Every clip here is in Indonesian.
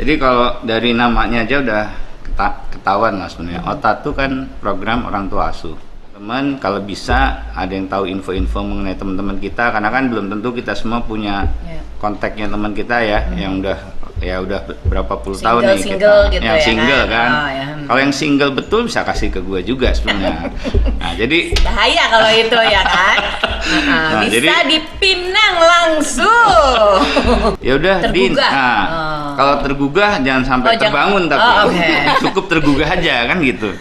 Jadi kalau dari namanya aja udah ketahuan lah sebenarnya. OTA itu kan program orang tua asuh. Teman kalau bisa ada yang tahu info-info mengenai teman-teman kita, karena kan belum tentu kita semua punya kontaknya teman kita ya, yang udah berapa puluh tahun nih single kita. gitu Yang ya single kan. Oh, ya. Kalau yang single betul bisa kasih ke gue juga sebenarnya. Nah, jadi bahaya kalau itu ya kan. Bisa jadi, dipinang langsung. Ya udah, Din. Tergugah. Nah, kalau tergugah jangan sampai terbangun tapi cukup tergugah aja kan gitu.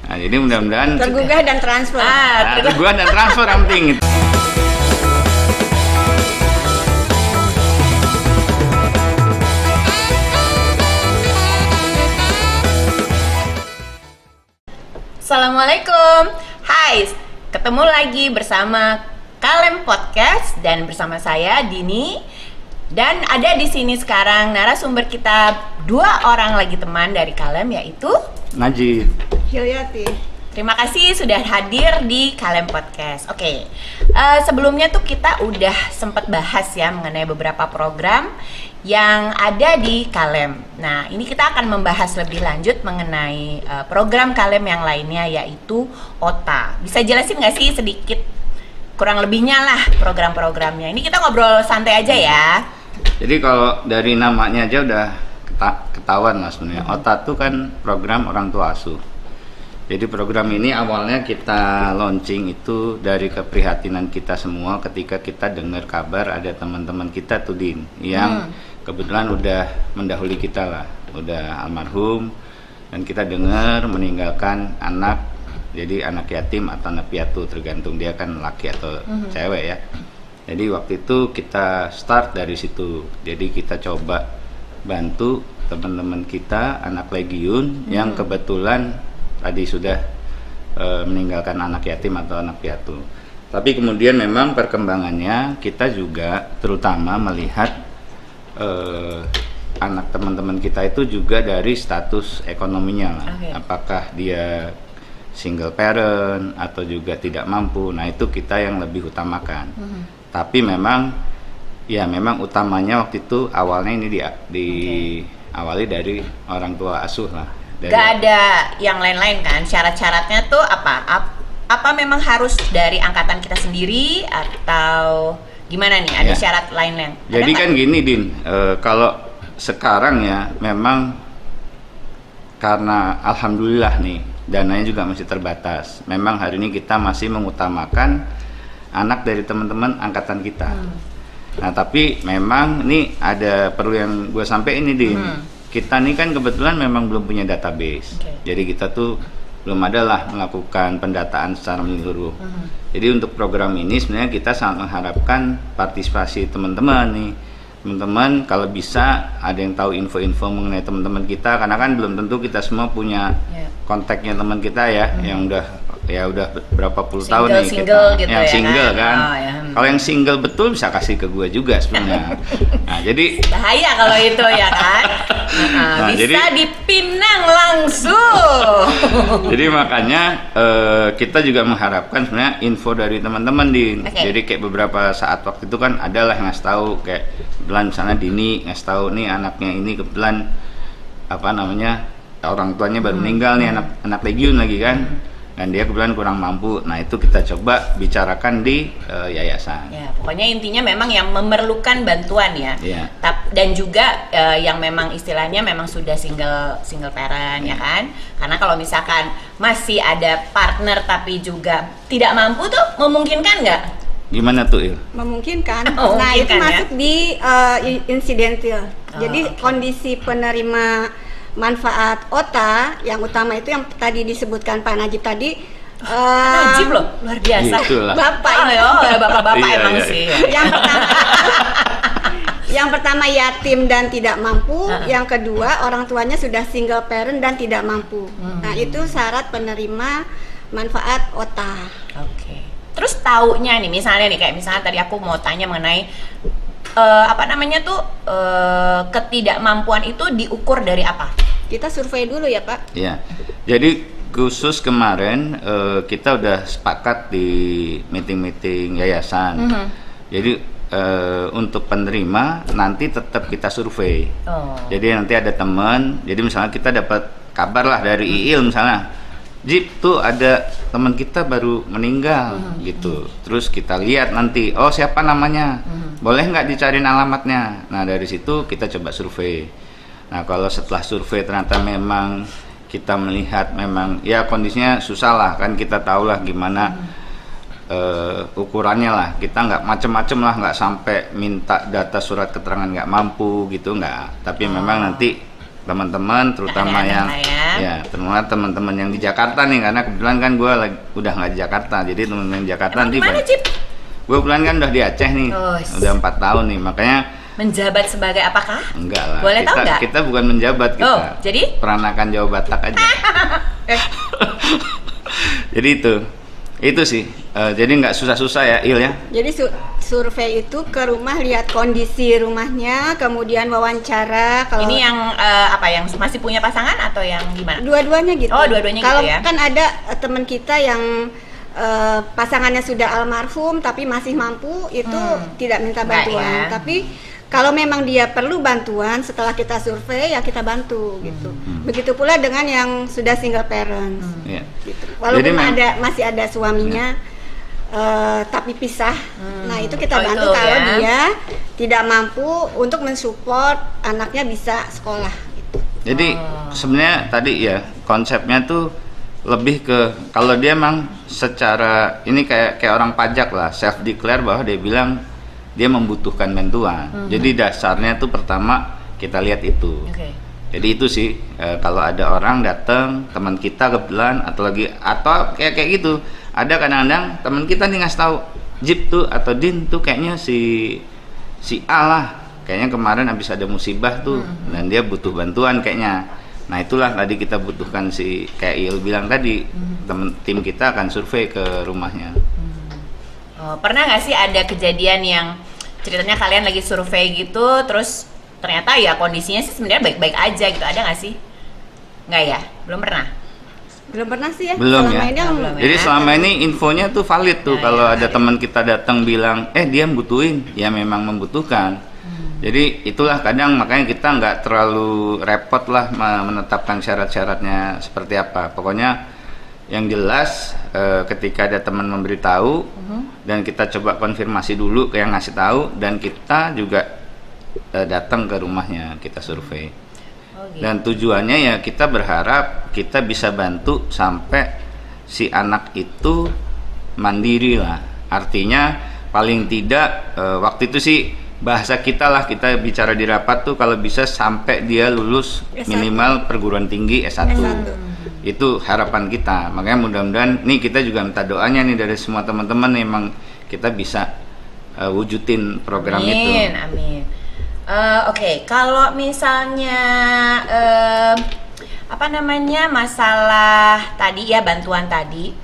Nah, jadi mudah-mudahan tergugah dan transfer. Tergugah dan transfer yang penting. Assalamualaikum. Hai, ketemu lagi bersama Kalem Podcast dan bersama saya Dini. Dan ada di sini sekarang narasumber kita 2 orang lagi teman dari Kalem, yaitu Najib, Hilyati. terima kasih sudah hadir di Kalem Podcast. Oke, sebelumnya tuh kita udah sempat bahas ya mengenai beberapa program yang ada di Kalem. Nah, ini kita akan membahas lebih lanjut mengenai program Kalem yang lainnya, yaitu OTA. Bisa jelasin nggak sih sedikit kurang lebihnya lah program-programnya? Ini kita ngobrol santai aja ya. Jadi kalau dari namanya aja udah ketahuan lah sebenarnya. OTA itu kan program orang tua asuh. Jadi program ini awalnya kita launching itu dari keprihatinan kita semua ketika kita dengar kabar ada teman-teman kita tuh Din yang kebetulan udah mendahului kita lah, udah almarhum, dan kita dengar meninggalkan anak, jadi anak yatim atau anak piatu tergantung dia kan laki atau cewek ya. Jadi waktu itu kita start dari situ. Jadi kita coba bantu teman-teman kita anak Legiun yang kebetulan tadi sudah meninggalkan anak yatim atau anak piatu. Tapi kemudian memang perkembangannya kita juga terutama melihat anak teman-teman kita itu juga dari status ekonominya lah. Apakah dia single parent atau juga tidak mampu. Nah, itu kita yang lebih utamakan. Tapi memang utamanya waktu itu awalnya ini diawali dari orang tua asuh lah. Gak ada yang lain-lain kan? Syarat-syaratnya tuh apa? Apa memang harus dari angkatan kita sendiri atau gimana nih? Ada syarat lain-lain? Jadi kan gini Din, kalau sekarang ya memang karena alhamdulillah nih dananya juga masih terbatas. Memang hari ini kita masih mengutamakan anak dari teman-teman angkatan kita. Nah, tapi memang ini ada perlu yang gue sampai ini Din. Kita nih kan kebetulan memang belum punya database. Jadi kita tuh belum ada lah melakukan pendataan secara menyeluruh. Jadi untuk program ini sebenarnya kita sangat mengharapkan partisipasi teman-teman nih. Teman-teman kalau bisa ada yang tahu info-info mengenai teman-teman kita, karena kan belum tentu kita semua punya kontaknya teman kita ya, yang udah berapa puluh tahun nih kita. Gitu yang ya single kan. Kalau yang yang single betul bisa kasih ke gue juga sebenarnya. Nah, jadi bahaya kalau itu ya kan. Bisa dipinang langsung. Jadi makanya kita juga mengharapkan sebenarnya info dari teman-teman Din. Jadi kayak beberapa saat waktu itu kan adalah yang ngasih tahu, kayak kebetulan misalnya Dini ngasih tahu nih anaknya ini kebetulan orang tuanya baru meninggal nih, anak Legiun lagi kan. Dan dia kebetulan kurang mampu. Nah, itu kita coba bicarakan di yayasan. Ya, pokoknya intinya memang yang memerlukan bantuan ya. Iya. Dan juga yang memang istilahnya memang sudah single parent ya kan. Karena kalau misalkan masih ada partner tapi juga tidak mampu tuh memungkinkan nggak? Gimana tuh, Il? Memungkinkan. Memungkinkan, Nah, itu ya? masuk di insidental. Jadi kondisi penerima manfaat OTA yang utama itu yang tadi disebutkan Pak Najib tadi. Najib loh, luar biasa. Itulah. Bapak Bapak-bapak Iya, emang iya. sih. Yang pertama yatim dan tidak mampu, yang kedua orang tuanya sudah single parent dan tidak mampu. Nah, itu syarat penerima manfaat OTA. Oke. Terus taunya nih, misalnya tadi aku mau tanya mengenai ketidakmampuan itu diukur dari apa? Kita survei dulu ya, Pak. Iya. Jadi khusus kemarin kita udah sepakat di meeting yayasan. Jadi untuk penerima nanti tetap kita survei. Oh. Jadi nanti ada teman, jadi misalnya kita dapat kabar lah dari IIL misalnya, Jip tuh ada teman kita baru meninggal gitu. Terus kita lihat nanti, oh siapa namanya, boleh nggak dicariin alamatnya. Nah dari situ kita coba survei. Nah kalau setelah survei ternyata memang kita melihat memang ya kondisinya susah lah, kan kita tahu lah gimana ukurannya lah, kita nggak macem-macem lah, nggak sampai minta data surat keterangan nggak mampu gitu, nggak. Tapi memang nanti teman-teman terutama yang ya terutama teman-teman yang di Jakarta nih, karena kebetulan kan gue udah nggak di Jakarta, jadi teman-teman di Jakarta nanti gue kebetulan kan udah di Aceh nih, udah 4 tahun nih, makanya menjabat sebagai apakah? Enggak lah, boleh tahu nggak? Kita bukan menjabat, kita jadi peranakan Jawa Batak aja. Jadi itu sih, jadi nggak susah-susah ya Il ya. Jadi survei itu ke rumah, lihat kondisi rumahnya, kemudian wawancara. Kalau ini yang yang masih punya pasangan atau yang gimana? Dua-duanya gitu. Oh, dua-duanya kalau gitu ya. Kan ada teman kita yang pasangannya sudah almarhum tapi masih mampu, itu tidak minta bantuan. Ya. Tapi kalau memang dia perlu bantuan setelah kita survei ya kita bantu gitu. Begitu pula dengan yang sudah single parents. Gitu. Walaupun masih ada suaminya tapi pisah. Nah, itu kita bantu kalau dia tidak mampu untuk mensupport anaknya bisa sekolah gitu. Jadi sebenarnya tadi ya konsepnya tuh lebih ke kalau dia emang secara ini kayak orang pajak lah, self declare bahwa dia bilang dia membutuhkan bantuan. Jadi dasarnya tuh pertama kita lihat itu. Jadi itu sih kalau ada orang datang teman kita kebetulan atau kayak gitu, ada kadang-kadang teman kita nih ngasih tahu, Jip tuh atau Din tuh kayaknya si A lah, kayaknya kemarin habis ada musibah tuh dan dia butuh bantuan kayaknya. Nah itulah tadi kita butuhkan kayak Il bilang tadi, tim kita akan survei ke rumahnya. Pernah nggak sih ada kejadian yang ceritanya kalian lagi survei gitu, terus ternyata ya kondisinya sih sebenarnya baik-baik aja gitu, ada nggak sih? Nggak ya? Belum pernah? Belum pernah sih ya. Belum selama ya. Ini Jadi selama ini infonya tuh valid tuh, kalau ada teman kita datang bilang, dia membutuhin, ya memang membutuhkan. Jadi itulah kadang makanya kita nggak terlalu repot lah menetapkan syarat-syaratnya seperti apa. Pokoknya yang jelas ketika ada teman memberitahu dan kita coba konfirmasi dulu ke yang ngasih tahu, dan kita juga datang ke rumahnya, kita survei. Gitu. Dan tujuannya ya kita berharap kita bisa bantu sampai si anak itu mandiri lah. Artinya paling tidak waktu itu sih bahasa kita lah, kita bicara di rapat tuh kalau bisa sampai dia lulus S1. Minimal perguruan tinggi S1. Itu harapan kita. Makanya mudah-mudahan nih kita juga minta doanya nih dari semua teman-teman, emang kita bisa wujudin program itu. Amin. Oke, kalau misalnya masalah tadi ya, bantuan tadi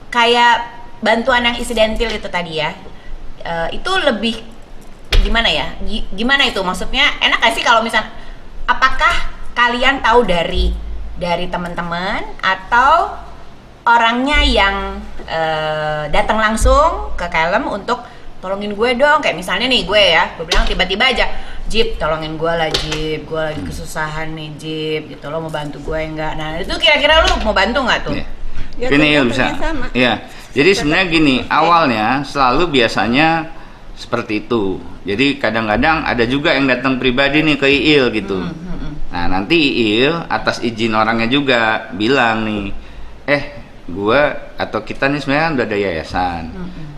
kayak bantuan yang insidentil itu tadi ya, itu lebih gimana ya? Gimana itu maksudnya? Enak gak sih kalau misalnya, apakah kalian tahu dari teman-teman atau orangnya yang datang langsung ke Kalem untuk tolongin gue dong, kayak misalnya nih gue bilang tiba-tiba aja, Jip tolongin gue lah Jip, gue lagi kesusahan nih Jip, gitu, lo mau bantu gue enggak? Nah itu kira-kira lo mau bantu nggak tuh? Ya, gini ya bisa. Iya. Jadi sebenarnya gini, awalnya selalu biasanya seperti itu. Jadi kadang-kadang ada juga yang datang pribadi nih ke IIL gitu. Nah nanti IIL atas izin orangnya juga bilang nih, gue atau kita nih sebenarnya udah ada yayasan.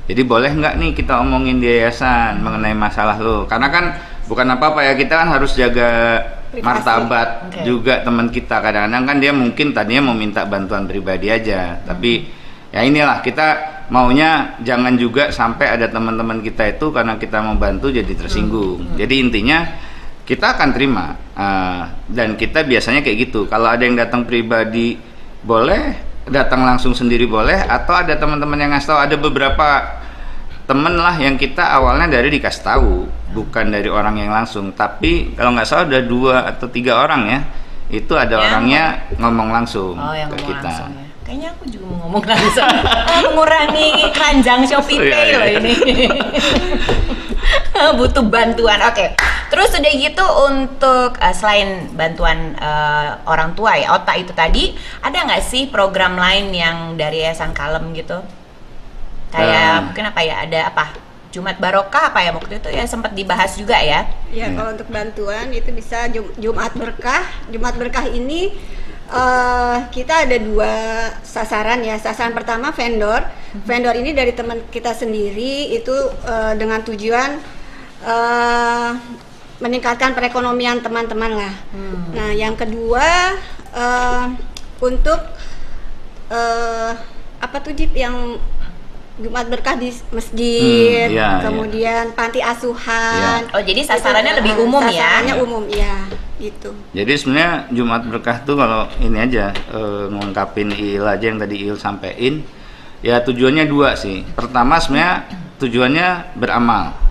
Jadi boleh nggak nih kita omongin di yayasan mengenai masalah lo? Karena kan bukan apa-apa ya, kita kan harus jaga martabat juga teman kita. Kadang-kadang kan dia mungkin tadinya mau minta bantuan pribadi aja, tapi ya inilah kita maunya jangan juga sampai ada teman-teman kita itu karena kita mau bantu jadi tersinggung. Jadi intinya kita akan terima dan kita biasanya kayak gitu. Kalau ada yang datang pribadi boleh, datang langsung sendiri boleh, atau ada teman-teman yang ngasih tahu. Ada beberapa temen lah yang kita awalnya dari dikasih tahu, bukan dari orang yang langsung. Tapi kalau nggak salah ada 2 atau 3 orang ya, itu ada orangnya ngomong langsung ke kita. Langsung, ya. Kayaknya aku juga mau ngomong langsung. Mengurangi keranjang Shopee Pay loh ini. Butuh bantuan. Oke. Terus udah gitu untuk selain bantuan orang tua ya, OTA itu tadi, ada nggak sih program lain yang dari Yayasan Kalem gitu? Kayak mungkin apa ya? Ada apa? Jumat Barokah apa ya waktu itu ya sempat dibahas juga ya? Ya, kalau untuk bantuan itu bisa Jumat Berkah. Jumat Berkah ini kita ada 2 sasaran ya. Sasaran pertama vendor. Vendor ini dari teman kita sendiri itu dengan tujuan meningkatkan perekonomian teman-teman lah. Nah, yang kedua untuk apa tuh Jip yang Jumat Berkah di masjid, kemudian panti asuhan. Oh, jadi sasarannya lebih umum ya? Sasarannya umum, ya, gitu. Jadi sebenarnya Jumat Berkah tuh kalau ini aja ngungkapin Il aja yang tadi Il sampein, ya tujuannya 2 sih. Pertama sebenarnya tujuannya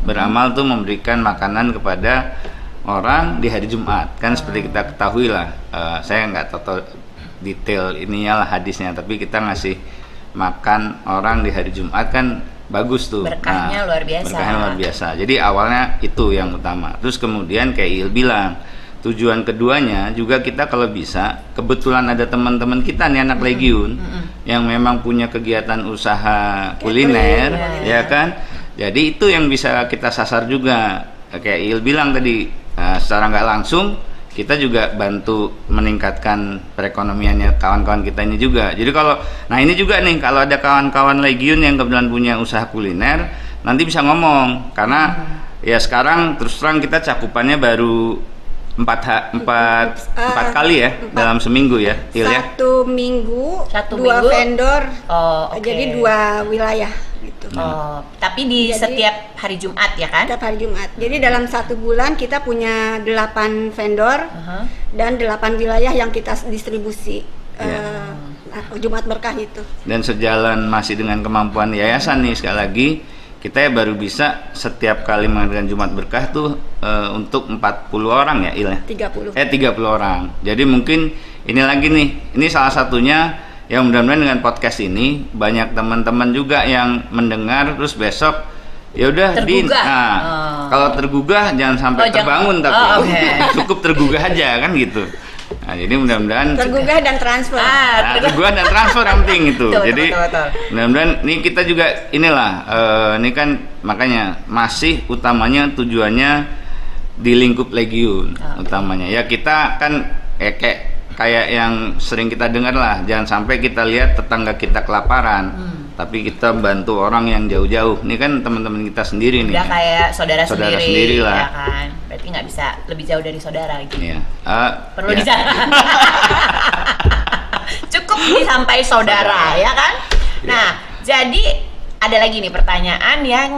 beramal tuh memberikan makanan kepada orang di hari Jumat. Kan seperti kita ketahui lah, saya nggak tahu detail ininya lah hadisnya, tapi kita ngasih makan orang di hari Jumat kan bagus tuh. Berkahnya luar biasa. Berkahnya luar biasa. Jadi awalnya itu yang utama. Terus kemudian kayak Il bilang, tujuan keduanya juga kita kalau bisa, kebetulan ada teman-teman kita nih anak Legiun yang memang punya kegiatan usaha kuliner, ya kan? Jadi itu yang bisa kita sasar juga. Kayak Il bilang tadi, secara nggak langsung kita juga bantu meningkatkan perekonomiannya kawan-kawan kita ini juga. Jadi kalau, nah ini juga nih, kalau ada kawan-kawan Legiun yang kebetulan punya usaha kuliner, nanti bisa ngomong, karena ya sekarang terus terang kita cakupannya baru 4 kali ya dalam seminggu ya, Il ya. Satu minggu, 2 vendor, jadi 2 wilayah gitu. Oh, tapi di setiap hari Jumat ya kan? Setiap hari Jumat. Jadi dalam 1 bulan kita punya 8 vendor dan 8 wilayah yang kita distribusi Jumat Berkah itu. Dan sejalan masih dengan kemampuan yayasan nih, sekali lagi kita ya baru bisa setiap kali mengadakan Jumat Berkah tuh untuk 40 orang ya Il ya? 30 orang. Jadi mungkin ini lagi nih, ini salah satunya yang mudah-mudahan dengan podcast ini banyak teman-teman juga yang mendengar terus besok ya udah kalau tergugah jangan sampai terbangun tapi cukup tergugah aja kan gitu. Nah, jadi mudah-mudahan tergugah dan transfer. Tergugah dan transfer yang penting itu. Jadi mudah-mudahan ini kita juga inilah ini kan makanya masih utamanya tujuannya di lingkup Legiun utamanya. Ya kita kan kayak yang sering kita dengar lah, jangan sampai kita lihat tetangga kita kelaparan, tapi kita bantu orang yang jauh-jauh. Ini kan teman-teman kita sendiri nih. Udah kayak saudara sendiri lah. Ya kan? Berarti nggak bisa lebih jauh dari saudara gitu. Iya. Perlu cukup disampai saudara, ya kan? Nah, jadi ada lagi nih pertanyaan yang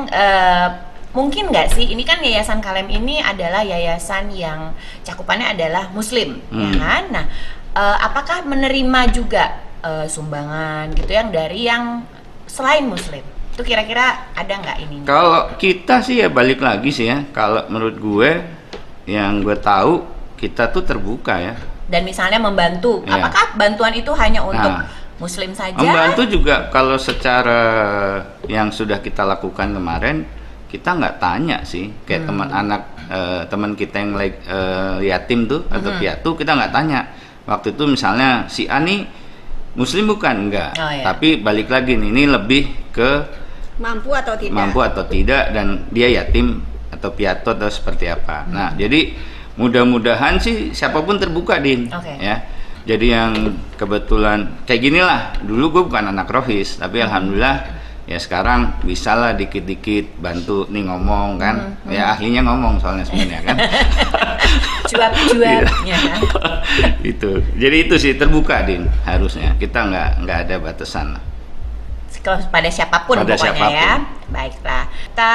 mungkin nggak sih, ini kan Yayasan Kalem ini adalah yayasan yang cakupannya adalah Muslim, ya kan? Nah, apakah menerima juga sumbangan gitu yang dari yang selain Muslim? Itu kira-kira ada nggak ini? Kalau kita sih ya balik lagi sih ya. Kalau menurut gue, yang gue tahu kita tuh terbuka ya. Dan misalnya membantu, apakah bantuan itu hanya untuk Muslim saja? Membantu juga kalau secara yang sudah kita lakukan kemarin, kita nggak tanya sih, kayak teman kita yang yatim tuh atau piatu, kita nggak tanya. Waktu itu misalnya si A nih Muslim bukan, enggak, tapi balik lagi nih, ini lebih ke mampu atau tidak dan dia yatim atau piatu atau seperti apa. Nah jadi mudah-mudahan sih siapapun terbuka Din, ya. Jadi yang kebetulan kayak gini lah, dulu gue bukan anak rohis, tapi alhamdulillah ya sekarang bisa lah dikit-dikit bantu nih ngomong kan, ya ahlinya ngomong soalnya sebenarnya kan. Cuap-cuapnya kan. Itu, jadi itu sih terbuka Din, harusnya kita nggak ada batasan lah. Pada siapapun pokoknya ya. Baiklah, kita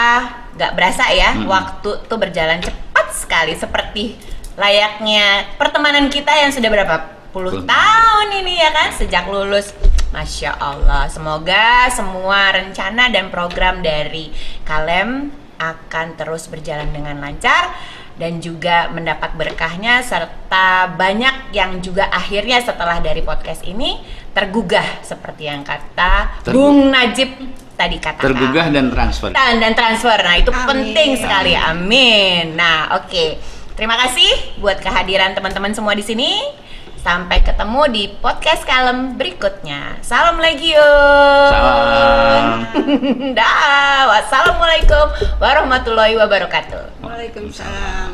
nggak berasa ya, waktu tuh berjalan cepat sekali seperti layaknya pertemanan kita yang sudah berapa puluh tahun ini ya kan, sejak lulus. Masya Allah, semoga semua rencana dan program dari Kalem akan terus berjalan dengan lancar dan juga mendapat berkahnya, serta banyak yang juga akhirnya setelah dari podcast ini tergugah seperti yang kata Bung Najib tadi katakan. Tergugah dan transfer. Dan transfer. Nah, itu Amin. penting sekali. Amin. Nah, oke. Terima kasih buat kehadiran teman-teman semua di sini. Sampai ketemu di podcast Kalem berikutnya. Salam Legion. Salam. Dah. Wassalamualaikum warahmatullahi wabarakatuh. Waalaikumsalam.